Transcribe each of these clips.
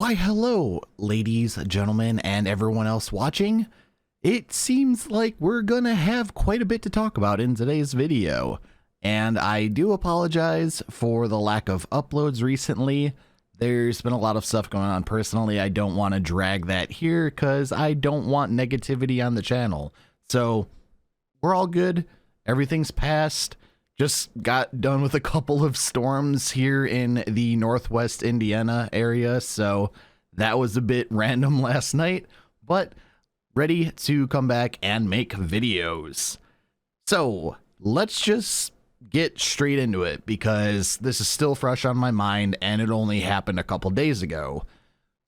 Why, hello, ladies, gentlemen, and everyone else watching. It seems like we're gonna have quite a bit to talk about in today's video, and I do apologize for the lack of uploads recently. There's been a lot of stuff going on personally. I don't want to drag that here because I don't want negativity on the channel. So we're all good. Everything's passed. Just got done with a couple of storms here in the Northwest Indiana area, so that was a bit random last night, but ready to come back and make videos. So let's just get straight into it because this is still fresh on my mind and it only happened a couple days ago.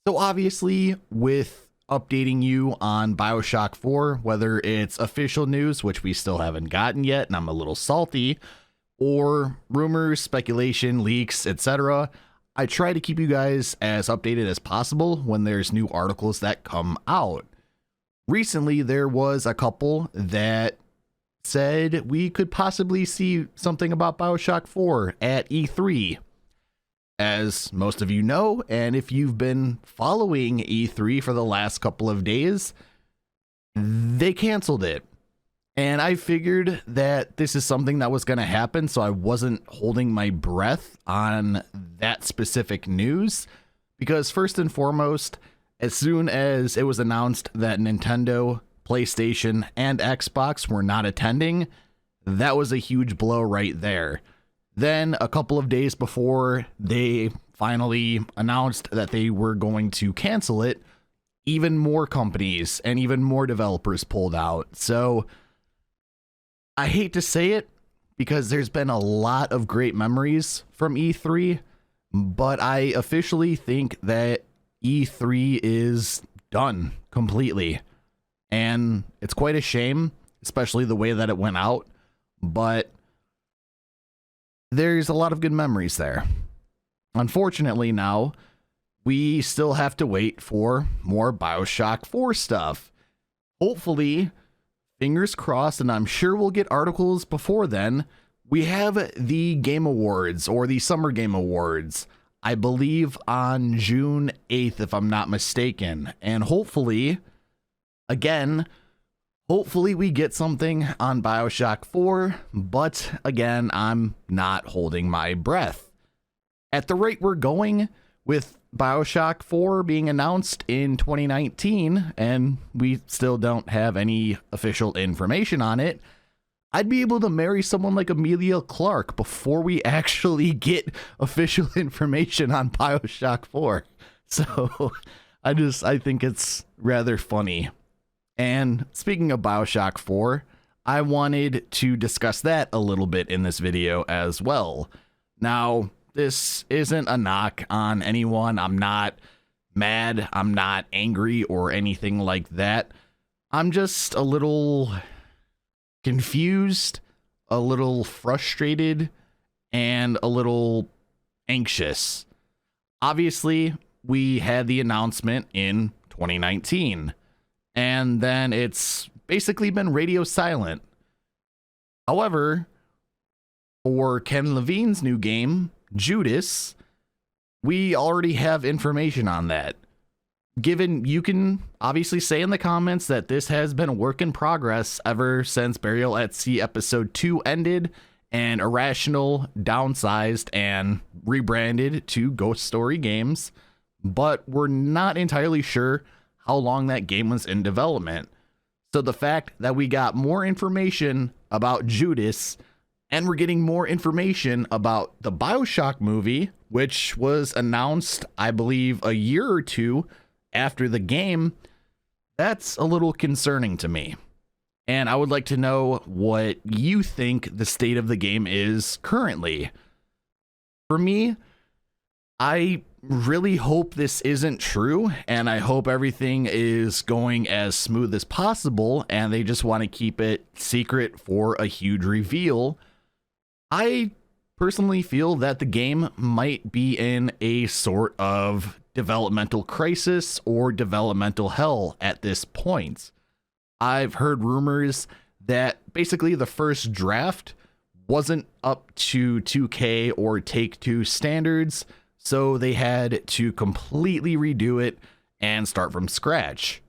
So obviously, with updating you on Bioshock 4, whether it's official news, which we still haven't gotten yet, and I'm a little salty, or rumors, speculation, leaks, etc., I try to keep you guys as updated as possible when there's new articles that come out. Recently, there was a couple that said we could possibly see something about Bioshock 4 at E3. As most of you know, and if you've been following E3 for the last couple of days, they canceled it. And I figured that this is something that was going to happen, so I wasn't holding my breath on that specific news. Because first and foremost, as soon as it was announced that Nintendo, PlayStation, and Xbox were not attending, that was a huge blow right there. Then, a couple of days before they finally announced that they were going to cancel it, even more companies and even more developers pulled out. So I hate to say it because there's been a lot of great memories from E3, but I officially think that E3 is done completely. And it's quite a shame, especially the way that it went out, but there's a lot of good memories there. Unfortunately now, we still have to wait for more Bioshock 4 stuff. Hopefully, fingers crossed, and I'm sure we'll get articles before then, we have the Game Awards, or the Summer Game Awards, I believe on June 8th, if I'm not mistaken. And hopefully, again, hopefully we get something on Bioshock 4, but again, I'm not holding my breath. At the rate we're going with Bioshock 4 being announced in 2019, and we still don't have any official information on it, I'd be able to marry someone like Emilia Clarke before we actually get official information on Bioshock 4. So I think it's rather funny. And speaking of Bioshock 4, I wanted to discuss that a little bit in this video as well. Now, this isn't a knock on anyone. I'm not mad. I'm not angry or anything like that. I'm just a little confused, a little frustrated, and a little anxious. Obviously, we had the announcement in 2019. And then it's basically been radio silent. However, for Ken Levine's new game, Judas, we already have information on that. Given you can obviously say in the comments that this has been a work in progress ever since Burial at Sea Episode 2 ended and Irrational downsized and rebranded to Ghost Story Games, but we're not entirely sure how long that game was in development. So the fact that we got more information about Judas and we're getting more information about the Bioshock movie, which was announced, I believe, a year or two after the game, that's a little concerning to me. And I would like to know what you think the state of the game is currently. For me, I really hope this isn't true, and I hope everything is going as smooth as possible, and they just want to keep it secret for a huge reveal. I personally feel that the game might be in a sort of developmental crisis or developmental hell at this point. I've heard rumors that basically the first draft wasn't up to 2K or Take-Two standards, So they had to completely redo it and start from scratch.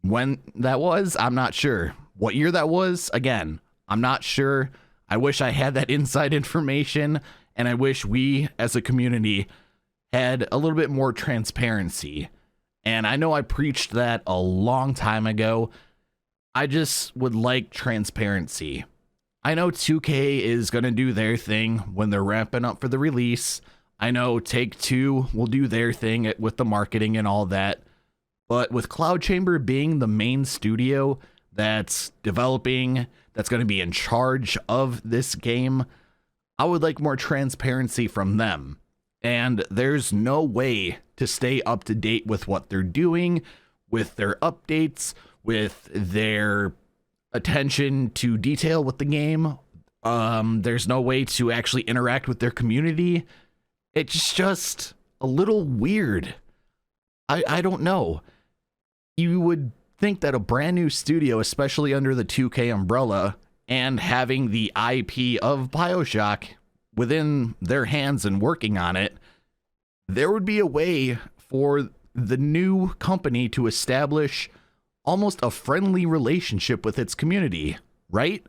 When that was, I'm not sure. What year that was, again, I'm not sure. I wish I had that inside information, and I wish we as a community had a little bit more transparency. And I know I preached that a long time ago. I just would like transparency. I know 2K is going to do their thing when they're ramping up for the release. I know Take-Two will do their thing with the marketing and all that. But with Cloud Chamber being the main studio that's developing, that's going to be in charge of this game, I would like more transparency from them. And there's no way to stay up to date with what they're doing, with their updates, with their attention to detail with the game. There's no way to actually interact with their community. It's just a little weird. I don't know. You would think that a brand new studio, especially under the 2K umbrella, and having the IP of Bioshock within their hands and working on it, there would be a way for the new company to establish almost a friendly relationship with its community, right?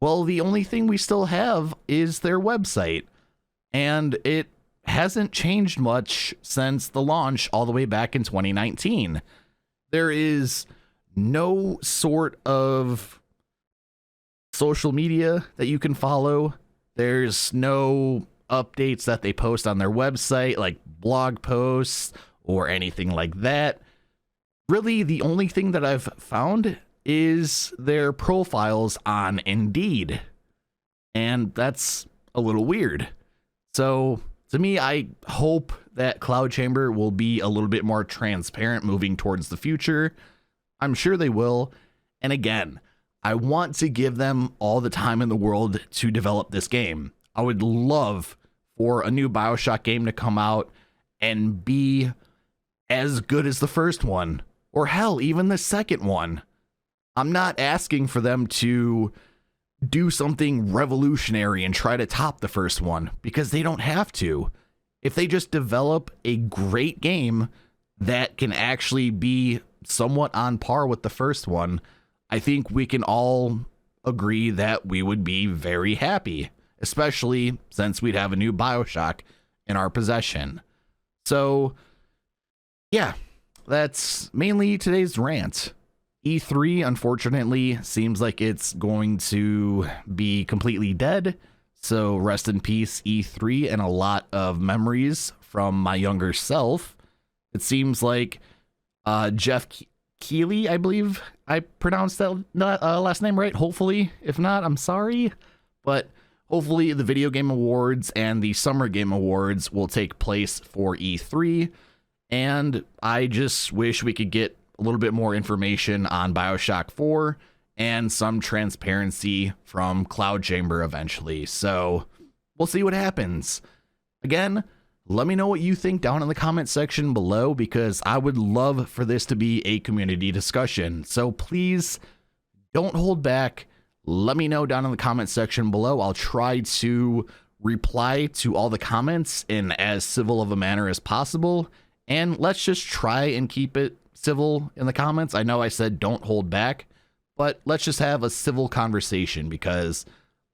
Well, the only thing we still have is their website, and it hasn't changed much since the launch all the way back in 2019. There is no sort of social media that you can follow. There's no updates that they post on their website, like blog posts or anything like that. Really, the only thing that I've found is their profiles on Indeed. And that's a little weird. So to me, I hope that Cloud Chamber will be a little bit more transparent moving towards the future. I'm sure they will. And again, I want to give them all the time in the world to develop this game. I would love for a new Bioshock game to come out and be as good as the first one, or hell, even the second one. I'm not asking for them to do something revolutionary and try to top the first one, because they don't have to. If they just develop a great game that can actually be somewhat on par with the first one, I think we can all agree that we would be very happy, especially since we'd have a new Bioshock in our possession. So, yeah, that's mainly today's rant. E3, unfortunately, seems like it's going to be completely dead. So rest in peace, E3, and a lot of memories from my younger self. It seems like Jeff Keighley, I believe I pronounced that last name right. Hopefully, if not, I'm sorry. But hopefully the Video Game Awards and the Summer Game Awards will take place for E3. And I just wish we could get a little bit more information on Bioshock 4 and some transparency from Cloud Chamber eventually. So we'll see what happens. Again, let me know what you think down in the comment section below, because I would love for this to be a community discussion. So please don't hold back. Let me know down in the comment section below. I'll try to reply to all the comments in as civil of a manner as possible. And let's just try and keep it civil in the comments. I know I said don't hold back, but let's just have a civil conversation, because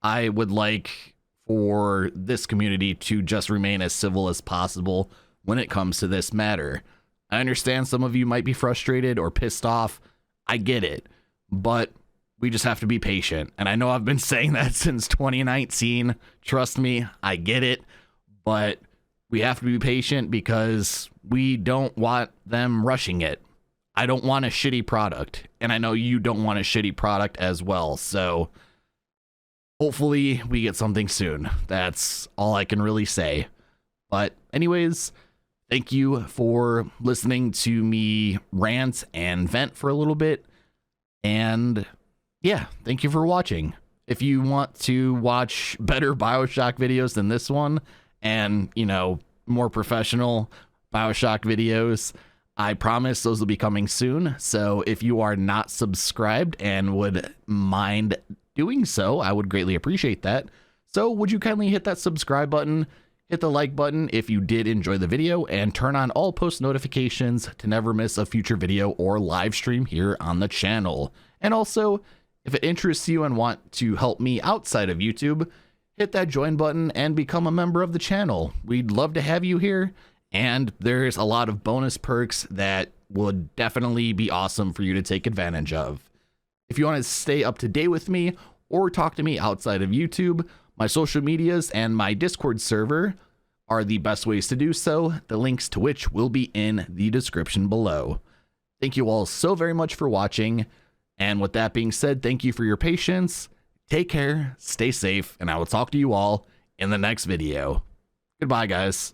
I would like for this community to just remain as civil as possible when it comes to this matter. I understand some of you might be frustrated or pissed off. I get it, but we just have to be patient. And I know I've been saying that since 2019. Trust me, I get it, but we have to be patient because we don't want them rushing it. I don't want a shitty product, and I know you don't want a shitty product as well. So hopefully we get something soon. That's all I can really say. But anyways, thank you for listening to me rant and vent for a little bit. And yeah, thank you for watching. If you want to watch better Bioshock videos than this one, and, you know, more professional Bioshock videos, I promise those will be coming soon. So if you are not subscribed and would mind doing so, I would greatly appreciate that. So would you kindly hit that subscribe button, Hit the like button if you did enjoy the video, and turn on all post notifications to never miss a future video or live stream here on the channel. And also, if it interests you and want to help me outside of YouTube, hit that join button and become a member of the channel. We'd love to have you here, and there's a lot of bonus perks that would definitely be awesome for you to take advantage of. If you want to stay up to date with me or talk to me outside of YouTube, my social medias and my Discord server are the best ways to do so, the links to which will be in the description below. Thank you all so very much for watching, and with that being said, thank you for your patience, take care, stay safe, and I will talk to you all in the next video. Goodbye, guys.